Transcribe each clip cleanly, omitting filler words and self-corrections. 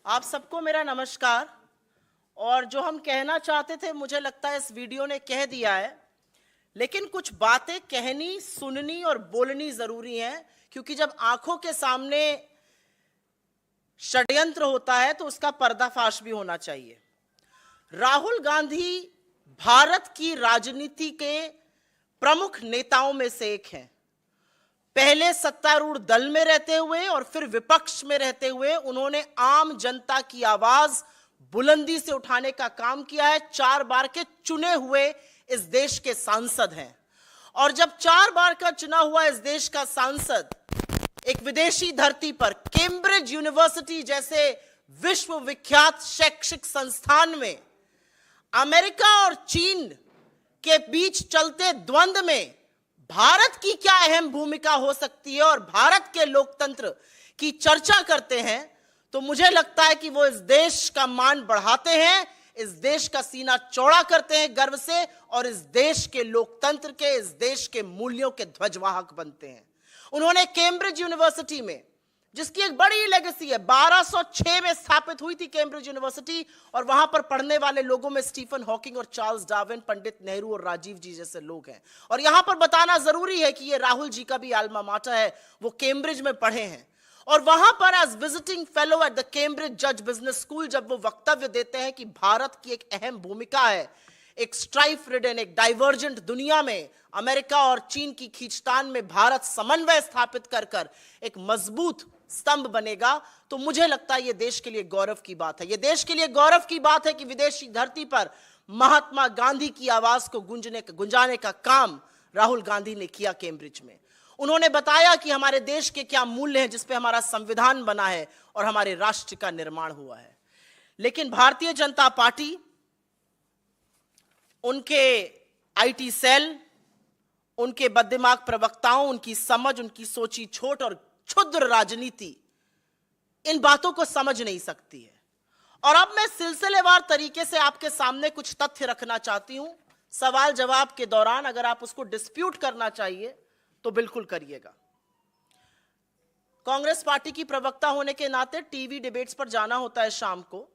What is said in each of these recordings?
आप सबको मेरा नमस्कार। और जो हम कहना चाहते थे मुझे लगता है इस वीडियो ने कह दिया है, लेकिन कुछ बातें कहनी, सुननी और बोलनी जरूरी है, क्योंकि जब आंखों के सामने षड्यंत्र होता है तो उसका पर्दाफाश भी होना चाहिए। राहुल गांधी भारत की राजनीति के प्रमुख नेताओं में से एक हैं। पहले सत्तारूढ़ दल में रहते हुए और फिर विपक्ष में रहते हुए उन्होंने आम जनता की आवाज बुलंदी से उठाने का काम किया है। 4 बार के चुने हुए इस देश के सांसद हैं, और जब 4 बार का चुना हुआ इस देश का सांसद एक विदेशी धरती पर कैम्ब्रिज यूनिवर्सिटी जैसे विश्व विख्यात शैक्षिक संस्थान में अमेरिका और चीन के बीच चलते द्वंद्व में भारत की क्या अहम भूमिका हो सकती है और भारत के लोकतंत्र की चर्चा करते हैं, तो मुझे लगता है कि वो इस देश का मान बढ़ाते हैं, इस देश का सीना चौड़ा करते हैं गर्व से, और इस देश के लोकतंत्र के, इस देश के मूल्यों के ध्वजवाहक बनते हैं। उन्होंने कैम्ब्रिज यूनिवर्सिटी में, जिसकी एक बड़ी लेगेसी है, 1206 में स्थापित हुई थी कैम्ब्रिज यूनिवर्सिटी, और वहां पर पढ़ने वाले लोगों में स्टीफन हॉकिंग और चार्ल्स डार्विन, पंडित नेहरू और राजीव जी जैसे लोग हैं। और यहां पर बताना जरूरी है कि ये राहुल जी का भी आल्मा माटर है, वो कैम्ब्रिज में पढ़े हैं। और वहां पर as visiting fellow at the Cambridge जज बिजनेस स्कूल जब वो वक्तव्य देते हैं कि भारत की एक अहम भूमिका है एक स्ट्राइफ रिडन, एक डाइवर्जेंट दुनिया में अमेरिका और चीन की खींचतान में भारत समन्वय स्थापित कर कर एक मजबूत स्तंभ बनेगा, तो मुझे लगता है यह देश के लिए गौरव की बात है। यह देश के लिए गौरव की बात है कि विदेशी धरती पर महात्मा गांधी की आवाज को गुंजाने का काम राहुल गांधी ने किया कैम्ब्रिज में। उन्होंने बताया कि हमारे देश के क्या मूल्य हैं जिस पे हमारा संविधान बना है और हमारे राष्ट्र का निर्माण हुआ है। लेकिन भारतीय जनता पार्टी, उनके आईटी सेल, उनके बददिमाग प्रवक्ताओं, उनकी समझ, उनकी सोची छोट और क्षुद्र राजनीति इन बातों को समझ नहीं सकती है। और अब मैं सिलसिलेवार तरीके से आपके सामने कुछ तथ्य रखना चाहती हूं। सवाल जवाब के दौरान अगर आप उसको डिस्प्यूट करना चाहिए तो बिल्कुल करिएगा। कांग्रेस पार्टी की प्रवक्ता होने के नाते टीवी डिबेट्स पर जाना होता है शाम को,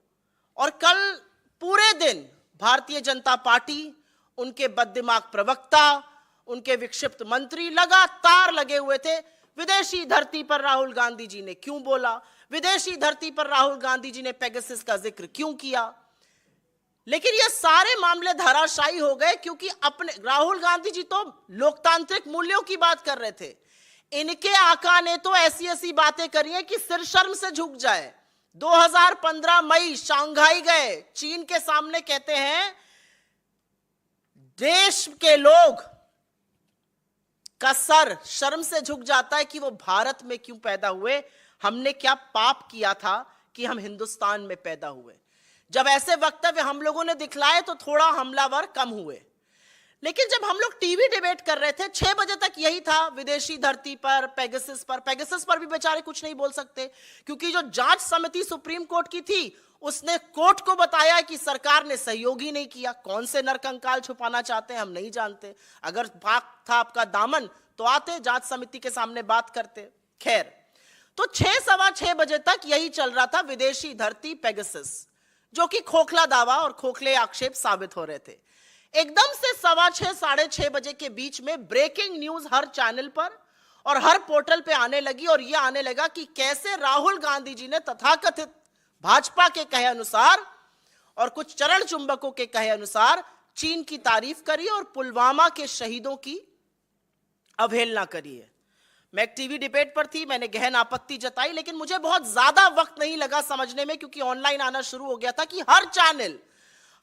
और कल पूरे दिन भारतीय जनता पार्टी, उनके बददिमाग प्रवक्ता, उनके विक्षिप्त मंत्री लगातार लगे हुए थे। विदेशी धरती पर राहुल गांधी जी ने क्यों बोला, विदेशी धरती पर राहुल गांधी जी ने पेगासस का जिक्र क्यों किया। लेकिन ये सारे मामले धराशायी हो गए, क्योंकि अपने राहुल गांधी जी तो लोकतांत्रिक मूल्यों की बात कर रहे थे। इनके आका ने तो ऐसी ऐसी बातें करी हैं कि सिर शर्म से झुक जाए। 2015 मई शंघाई गए, चीन के सामने कहते हैं देश के लोग का सर शर्म से झुक जाता है कि वो भारत में क्यों पैदा हुए, हमने क्या पाप किया था कि हम हिंदुस्तान में पैदा हुए। जब ऐसे वक्तव्य हम लोगों ने दिखलाए तो थोड़ा हमलावर कम हुए। लेकिन जब हम लोग टीवी डिबेट कर रहे थे 6 बजे तक यही था, विदेशी धरती पर, पेगासस पर भी बेचारे कुछ नहीं बोल सकते, क्योंकि जो जांच समिति सुप्रीम कोर्ट की थी उसने कोर्ट को बताया कि सरकार ने सहयोग ही नहीं किया। कौन से नरकंकाल छुपाना चाहते हैं हम नहीं जानते। अगर पाक था आपका दामन तो आते, जांच समिति के सामने बात करते। खैर, तो 6 सवा 6 बजे तक यही चल रहा था, विदेशी धरती, पेगासस, जो कि खोखला दावा और खोखले आक्षेप साबित हो रहे थे। एकदम से 6:15 साढ़े 6 बजे के बीच में ब्रेकिंग न्यूज हर चैनल पर और हर पोर्टल पे आने लगी, और यह आने लगा कि कैसे राहुल गांधी जी ने तथाकथित भाजपा के कहे अनुसार और कुछ चरण चुंबकों के कहे अनुसार चीन की तारीफ करी और पुलवामा के शहीदों की अवहेलना करी है। मैं एक टीवी डिबेट पर थी, मैंने गहन आपत्ति जताई, लेकिन मुझे बहुत ज्यादा वक्त नहीं लगा समझने में, क्योंकि ऑनलाइन आना शुरू हो गया था कि हर चैनल,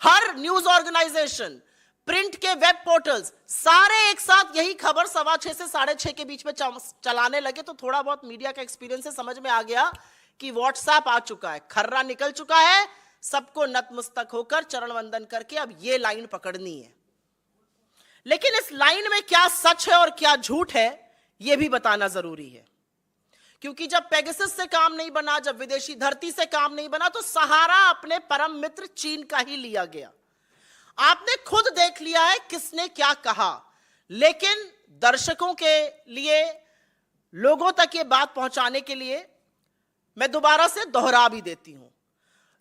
हर न्यूज ऑर्गेनाइजेशन, प्रिंट के वेब पोर्टल्स, सारे एक साथ यही खबर 6:15 से 6:30 के बीच में चलाने लगे। तो थोड़ा बहुत मीडिया का एक्सपीरियंस से समझ में आ गया कि व्हाट्सएप आ चुका है, खर्रा निकल चुका है, सबको नतमस्तक होकर चरण वंदन करके अब ये लाइन पकड़नी है। लेकिन इस लाइन में क्या सच है और क्या झूठ है यह भी बताना जरूरी है, क्योंकि जब पेगासस से काम नहीं बना, जब विदेशी धरती से काम नहीं बना, तो सहारा अपने परम मित्र चीन का ही लिया गया। आपने खुद देख लिया है किसने क्या कहा, लेकिन दर्शकों के लिए, लोगों तक ये बात पहुंचाने के लिए मैं दोबारा से दोहरा भी देती हूं।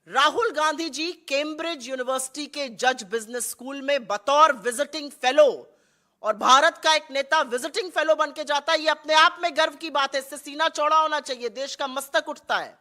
राहुल गांधी जी कैम्ब्रिज यूनिवर्सिटी के जज बिजनेस स्कूल में बतौर विजिटिंग फेलो, और भारत का एक नेता विजिटिंग फेलो बन के जाता है, ये अपने आप में गर्व की बात है, इससे सीना चौड़ा होना चाहिए, देश का मस्तक उठता है।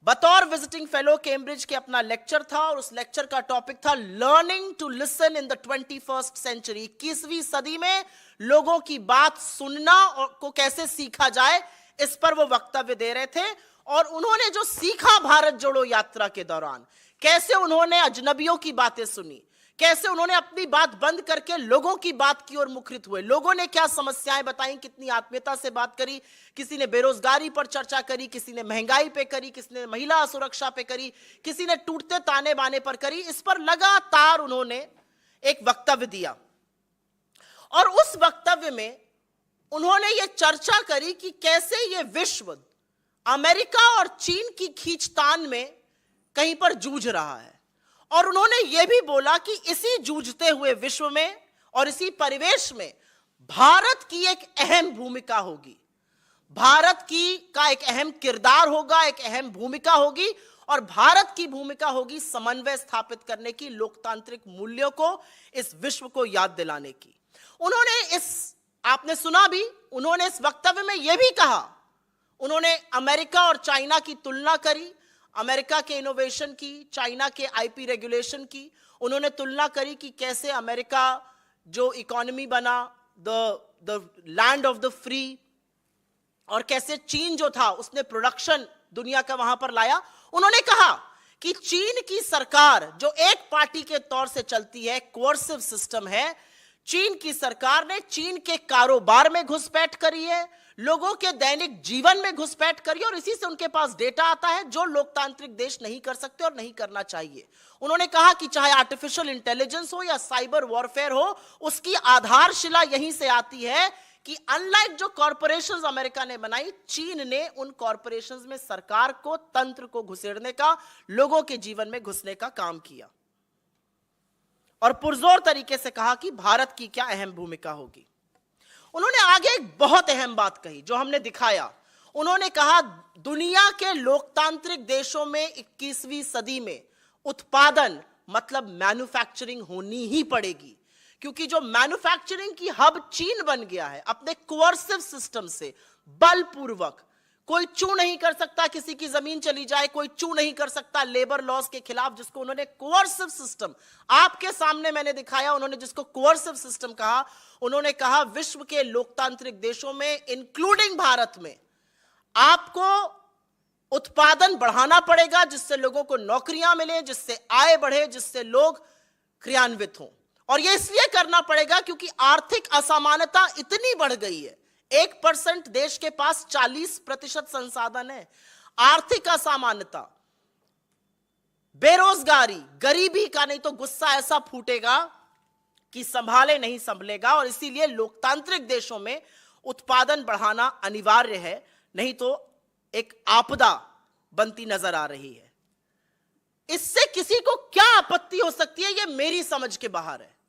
बतौर विजिटिंग फेलो कैम्ब्रिज के अपना लेक्चर था, और उस लेक्चर का टॉपिक था learning to listen in the 21st century. 21वीं सदी में लोगों की बात सुनना और को कैसे सीखा जाए, इस पर वो वक्तव्य दे रहे थे। और उन्होंने जो सीखा भारत जोड़ो यात्रा के दौरान, कैसे उन्होंने अजनबियों की बातें सुनी, कैसे उन्होंने अपनी बात बंद करके लोगों की बात की ओर मुखरित हुए, लोगों ने क्या समस्याएं बताई, कितनी आत्मीयता से बात करी, किसी ने बेरोजगारी पर चर्चा करी, किसी ने महंगाई पे करी, किसी ने महिला सुरक्षा पे करी, किसी ने टूटते ताने बाने पर करी। इस पर लगातार उन्होंने एक वक्तव्य दिया, और उस वक्तव्य में उन्होंने ये चर्चा करी कि कैसे ये विश्व अमेरिका और चीन की खींचतान में कहीं पर जूझ रहा है। और उन्होंने यह भी बोला कि इसी जूझते हुए विश्व में और इसी परिवेश में भारत की एक अहम भूमिका होगी, भारत की का एक अहम किरदार होगा, एक अहम भूमिका होगी, और भारत की भूमिका होगी समन्वय स्थापित करने की, लोकतांत्रिक मूल्यों को इस विश्व को याद दिलाने की। उन्होंने आपने सुना भी, उन्होंने इस वक्तव्य में यह भी कहा, उन्होंने अमेरिका और चाइना की तुलना करी, अमेरिका के इनोवेशन की, चाइना के आईपी रेगुलेशन की। उन्होंने तुलना करी कि कैसे अमेरिका जो इकोनॉमी बना, the land of the free, और कैसे चीन जो था उसने प्रोडक्शन दुनिया का वहां पर लाया। उन्होंने कहा कि चीन की सरकार जो एक पार्टी के तौर से चलती है, कोर्सिव सिस्टम है, चीन की सरकार ने चीन के कारोबार में घुसपैठ करी है, लोगों के दैनिक जीवन में घुसपैठ करी, और इसी से उनके पास डेटा आता है जो लोकतांत्रिक देश नहीं कर सकते और नहीं करना चाहिए। उन्होंने कहा कि चाहे आर्टिफिशियल इंटेलिजेंस हो या साइबर वॉरफेयर हो, उसकी आधारशिला यहीं से आती है कि अनलाइक जो कॉरपोरेशंस अमेरिका ने बनाई, चीन ने उन कॉरपोरेशंस में सरकार को, तंत्र को घुसेड़ने का, लोगों के जीवन में घुसने का काम किया। और पुरजोर तरीके से कहा कि भारत की क्या अहम भूमिका होगी। उन्होंने आगे एक बहुत अहम बात कही जो हमने दिखाया। उन्होंने कहा दुनिया के लोकतांत्रिक देशों में 21वीं सदी में उत्पादन मतलब मैन्युफैक्चरिंग होनी ही पड़ेगी, क्योंकि जो मैन्युफैक्चरिंग की हब चीन बन गया है अपने कोर्सिव सिस्टम से, बलपूर्वक, कोई चू नहीं कर सकता, किसी की जमीन चली जाए कोई चू नहीं कर सकता लेबर लॉज के खिलाफ, जिसको उन्होंने कोर्सिव सिस्टम आपके सामने मैंने दिखाया। उन्होंने जिसको कोर्सिव सिस्टम कहा, उन्होंने कहा विश्व के लोकतांत्रिक देशों में इंक्लूडिंग भारत में आपको उत्पादन बढ़ाना पड़ेगा, जिससे लोगों को नौकरियां मिले, जिससे आय बढ़े, जिससे लोग क्रियान्वित हों। और यह इसलिए करना पड़ेगा क्योंकि आर्थिक असमानता इतनी बढ़ गई है। 1% देश के पास 40% संसाधन है। आर्थिक असमानता, बेरोजगारी, गरीबी का नहीं तो गुस्सा ऐसा फूटेगा कि संभाले नहीं संभलेगा। और इसीलिए लोकतांत्रिक देशों में उत्पादन बढ़ाना अनिवार्य है, नहीं तो एक आपदा बनती नजर आ रही है। इससे किसी को क्या आपत्ति हो सकती है, यह मेरी समझ के बाहर है।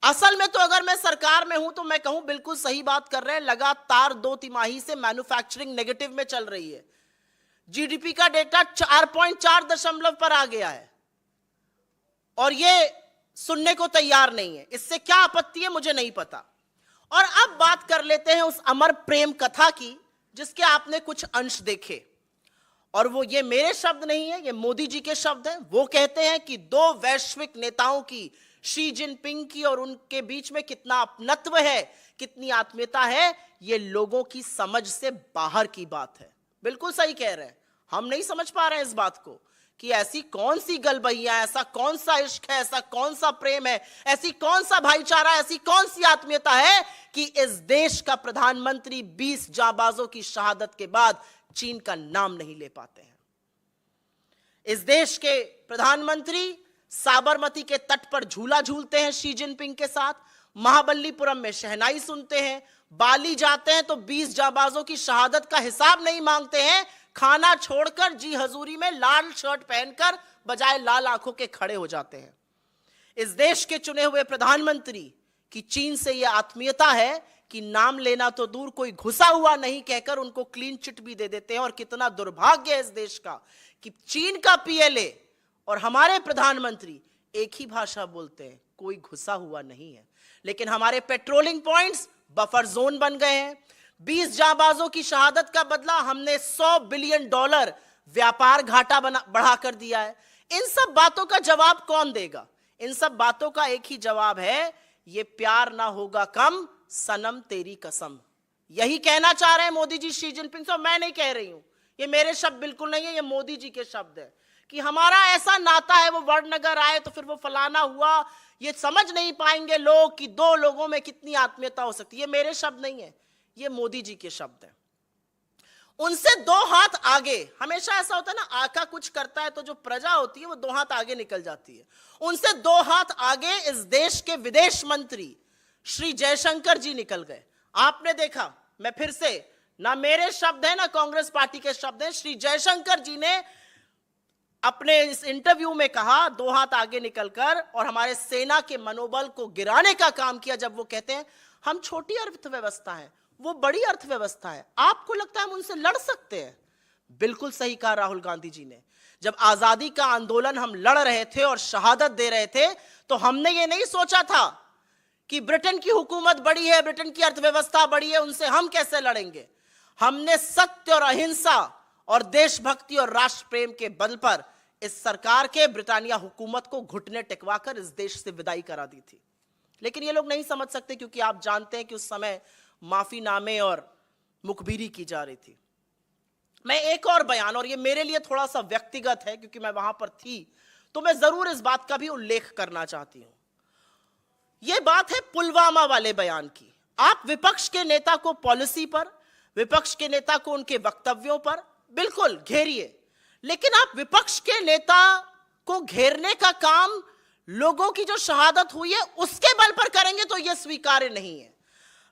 असल में तो अगर मैं सरकार में हूं तो मैं कहूं बिल्कुल सही बात कर रहे हैं। लगातार 2 तिमाही से मैन्युफैक्चरिंग नेगेटिव में चल रही है। जीडीपी का डेटा 4.4 पर आ गया है, और यह सुनने को तैयार नहीं है। इससे क्या आपत्ति है मुझे नहीं पता। और अब बात कर लेते हैं उस अमर प्रेम कथा की, जिसके आपने कुछ अंश देखे। और वो ये मेरे शब्द नहीं है, ये मोदी जी के शब्द हैं। वो कहते हैं कि 2 वैश्विक नेताओं की, शी जिनपिंग की और उनके बीच में कितना अपनत्व है, कितनी आत्मीयता है, ये लोगों की समझ से बाहर की बात है। बिल्कुल सही कह रहे हैं, हम नहीं समझ पा रहे हैं इस बात को कि ऐसी कौन सी गलबहियां, ऐसा कौन सा इश्क है, ऐसा कौन सा प्रेम है, ऐसी कौन सा भाईचारा, ऐसी कौन सी आत्मीयता है कि इस देश का प्रधानमंत्री 20 जांबाजों की शहादत के बाद चीन का नाम नहीं ले पाते हैं। इस देश के प्रधानमंत्री साबरमती के तट पर झूला झूलते हैं शी जिनपिंग के साथ, महाबलीपुरम में शहनाई सुनते हैं, बाली जाते हैं तो 20 जांबाजों की शहादत का हिसाब नहीं मांगते हैं, खाना छोड़कर जी हजूरी में लाल शर्ट पहनकर बजाय लाल आंखों के खड़े हो जाते हैं। इस देश के चुने हुए प्रधानमंत्री की चीन से यह आत्मीयता है कि नाम लेना तो दूर, कोई घुसा हुआ नहीं कहकर उनको क्लीन चिट भी दे देते हैं। और कितना दुर्भाग्य है इस देश का कि चीन का पीएलए और हमारे प्रधानमंत्री एक ही भाषा बोलते हैं, कोई घुसा हुआ नहीं है। लेकिन हमारे पेट्रोलिंग पॉइंट्स बफर जोन बन गए हैं। 20 जांबाजों की शहादत का बदला हमने $100 बिलियन व्यापार घाटा बढ़ाकर दिया है। इन सब बातों का जवाब कौन देगा? इन सब बातों का एक ही जवाब है, ये प्यार ना होगा कम, सनम तेरी कसम। यही कहना चाह रहे हैं मोदी जी शी जिनपिंग से। मैं नहीं कह रही हूं, ये मेरे शब्द बिल्कुल नहीं है, ये मोदी जी के शब्द है कि हमारा ऐसा नाता है, वो वड़नगर आए तो फिर वो फलाना हुआ। ये समझ नहीं पाएंगे लोग कि दो लोगों में कितनी आत्मीयता हो सकती है। ये मेरे शब्द नहीं है, ये मोदी जी के शब्द है। उनसे 2 हाथ आगे। हमेशा ऐसा होता है ना, आका कुछ करता है तो जो प्रजा होती है वो 2 हाथ आगे निकल जाती है। उनसे 2 हाथ आगे इस देश के विदेश मंत्री श्री जयशंकर जी निकल गए। आपने देखा, मैं फिर से, ना मेरे शब्द है ना कांग्रेस पार्टी के शब्द हैं, श्री जयशंकर जी ने अपने इस इंटरव्यू में कहा, 2 हाथ आगे निकलकर, और हमारे सेना के मनोबल को गिराने का काम किया जब वो कहते हैं हम छोटी अर्थव्यवस्था है, वो बड़ी अर्थव्यवस्था है। आपको लगता है हम उनसे लड़ सकते हैं? बिल्कुल सही कहा राहुल गांधी जी ने। जब आजादी का आंदोलन हम लड़ रहे थे और शहादत दे रहे थे तो हमने ये नहीं सोचा था कि ब्रिटेन की हुकूमत बड़ी है, ब्रिटेन की अर्थव्यवस्था बड़ी है, उनसे हम कैसे लड़ेंगे। हमने सत्य और अहिंसा और देशभक्ति और राष्ट्र प्रेम के बल पर इस सरकार के ब्रिटानिया हुकूमत को घुटने टिकवाकर इस देश से विदाई करा दी थी। लेकिन ये लोग नहीं समझ सकते, क्योंकि आप जानते हैं कि उस समय माफीनामे और मुखबिरी की जा रही थी। मैं एक और बयान, और ये मेरे लिए थोड़ा सा व्यक्तिगत है क्योंकि मैं वहां पर थी, तो मैं जरूर इस बात का भी उल्लेख करना चाहती हूं। यह बात है पुलवामा वाले बयान की। आप विपक्ष के नेता को पॉलिसी पर, विपक्ष के नेता को उनके वक्तव्यों पर बिल्कुल घेरिए, लेकिन आप विपक्ष के नेता को घेरने का काम लोगों की जो शहादत हुई है उसके बल पर करेंगे तो यह स्वीकार्य नहीं है।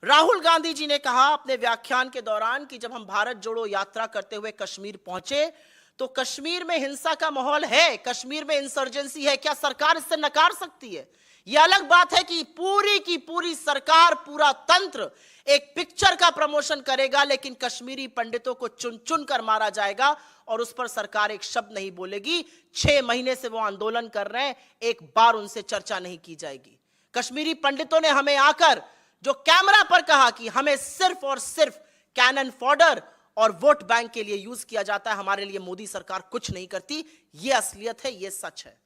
राहुल गांधी जी ने कहा अपने व्याख्यान के दौरान कि जब हम भारत जोड़ो यात्रा करते हुए कश्मीर पहुंचे तो कश्मीर में हिंसा का माहौल है, कश्मीर में इंसर्जेंसी है, क्या सरकार इससे नकार सकती है? यह अलग बात है कि पूरी की पूरी सरकार, पूरा तंत्र एक पिक्चर का प्रमोशन करेगा, लेकिन कश्मीरी पंडितों को चुन चुन कर मारा जाएगा और उस पर सरकार एक शब्द नहीं बोलेगी। 6 महीने से वो आंदोलन कर रहे हैं, एक बार उनसे चर्चा नहीं की जाएगी। कश्मीरी पंडितों ने हमें आकर जो कैमरा पर कहा कि हमें सिर्फ और सिर्फ कैनन फॉडर और वोट बैंक के लिए यूज किया जाता है, हमारे लिए मोदी सरकार कुछ नहीं करती, यह असलियत है, यह सच है।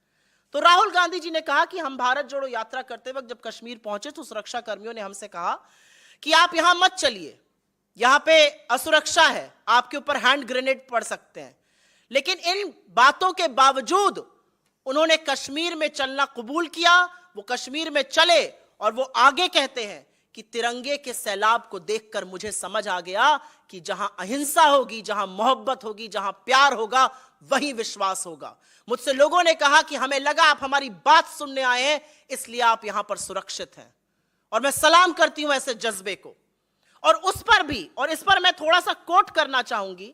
तो राहुल गांधी जी ने कहा कि हम भारत जोड़ो यात्रा करते वक्त जब कश्मीर पहुंचे तो सुरक्षा कर्मियों ने हमसे कहा कि आप यहां मत चलिए, यहां पे असुरक्षा है, आपके ऊपर हैंड ग्रेनेड पड़ सकते हैं। लेकिन इन बातों के बावजूद उन्होंने कश्मीर में चलना कबूल किया। वो कश्मीर में चले और वो आगे कहते हैं कि तिरंगे के सैलाब को देखकर मुझे समझ आ गया कि जहां अहिंसा होगी, जहां मोहब्बत होगी, जहां प्यार होगा, वही विश्वास होगा। मुझसे लोगों ने कहा कि हमें लगा आप हमारी बात सुनने आए हैं, इसलिए आप यहां पर सुरक्षित हैं, और मैं सलाम करती हूं ऐसे जज्बे को। और उस पर भी, और इस पर मैं थोड़ा सा कोट करना चाहूंगी,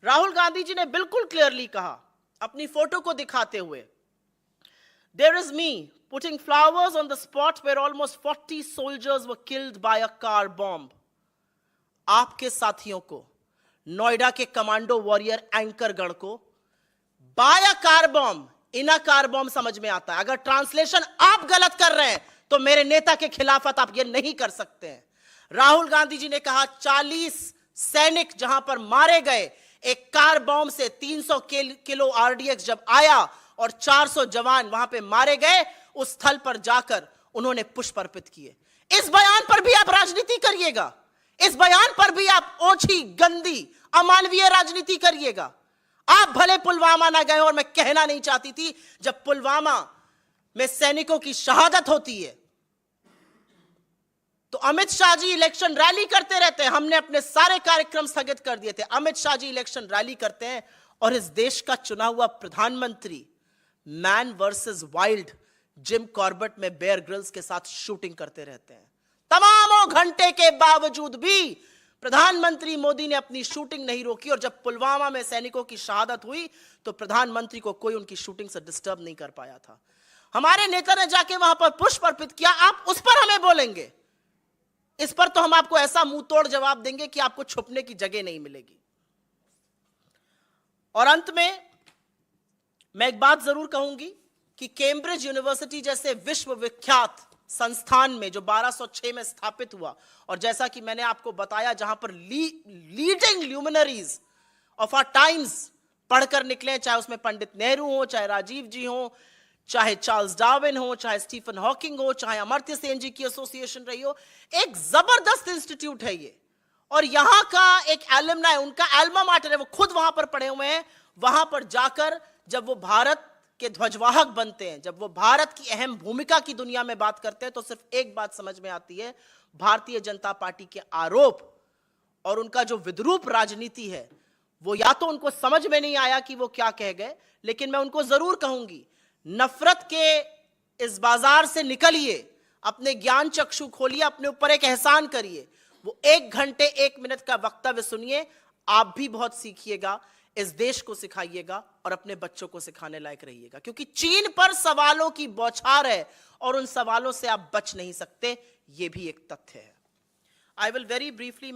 राहुल गांधी जी ने बिल्कुल क्लियरली कहा अपनी फोटो को दिखाते हुए, there is me putting flowers on the spot where almost 40 soldiers were killed by a car bomb. आपके साथियों को, नोएडा के कमांडो वॉरियर एंकर गण को by a car bomb, in a car bomb समझ में आता है। अगर ट्रांसलेशन आप गलत कर रहे हैं तो मेरे नेता के खिलाफत आप ये नहीं कर सकते हैं। राहुल गांधी जी ने कहा 40 सैनिक जहां पर मारे गए, एक कार बॉम्ब से 300 किलो आरडीएक्स जब आया और 400 जवान वहां पे मारे गए, उस स्थल पर जाकर उन्होंने पुष्प अर्पित किए। इस बयान पर भी आप राजनीति करिएगा, इस बयान पर भी आप ओछी, गंदी, अमानवीय राजनीति करिएगा। आप भले पुलवामा ना गए, और मैं कहना नहीं चाहती थी, जब पुलवामा में सैनिकों की शहादत होती है तो अमित शाह जी इलेक्शन रैली करते रहते हैं। हमने अपने सारे कार्यक्रम स्थगित कर दिए थे। अमित शाह जी इलेक्शन रैली करते हैं और इस देश का चुना हुआ प्रधानमंत्री man versus wild Jim Corbett में बेयर ग्रिल्स के साथ शूटिंग करते रहते हैं। तमामों घंटे के बावजूद भी प्रधानमंत्री मोदी ने अपनी शूटिंग नहीं रोकी, और जब पुलवामा में सैनिकों की शहादत हुई तो प्रधानमंत्री को कोई उनकी शूटिंग से डिस्टर्ब नहीं कर पाया था। हमारे नेता ने जाके वहां पर पुष्प अर्पित किया, आप उस पर हमें बोलेंगे? इस पर तो हम आपको ऐसा मुंह तोड़ जवाब देंगे कि आपको छुपने की जगह नहीं मिलेगी। और अंत में मैं एक बात जरूर कहूंगी कि कैम्ब्रिज यूनिवर्सिटी जैसे विश्वविख्यात संस्थान में जो 1206 में स्थापित हुआ, और जैसा कि मैंने आपको बताया जहां पर leading luminaries of our times पढ़कर निकले, चाहे उसमें पंडित नेहरू हो, चाहे राजीव जी हो, चाहे चार्ल्स डार्विन हो, चाहे स्टीफन हॉकिंग हो, चाहे अमर्त्य सेन जी की एसोसिएशन रही हो, एक जबरदस्त इंस्टीट्यूट है ये। और यहां का एक एलुमनाई, उनका एल्मा माटर है, वो खुद वहां पर पढ़े हुए हैं। वहां पर जाकर जब वो भारत के ध्वजवाहक बनते हैं, जब वो भारत की अहम भूमिका की दुनिया में बात करते हैं, तो सिर्फ एक बात समझ में आती है, भारतीय जनता पार्टी के आरोप और उनका जो विद्रूप राजनीति है, वो या तो उनको समझ में नहीं आया कि वो क्या कह गए, लेकिन मैं उनको जरूर कहूंगी, नफरत के इस बाजार से निकलिए, अपने ज्ञान चक्षु खोलिए, अपने ऊपर एक एहसान करिए, वो 1 घंटे 1 मिनट का वक्तव्य सुनिए, आप भी बहुत सीखिएगा, इस देश को सिखाइएगा और अपने बच्चों को सिखाने लायक रहिएगा, क्योंकि चीन पर सवालों की बौछार है और उन सवालों से आप बच नहीं सकते, यह भी एक तथ्य है। I will very briefly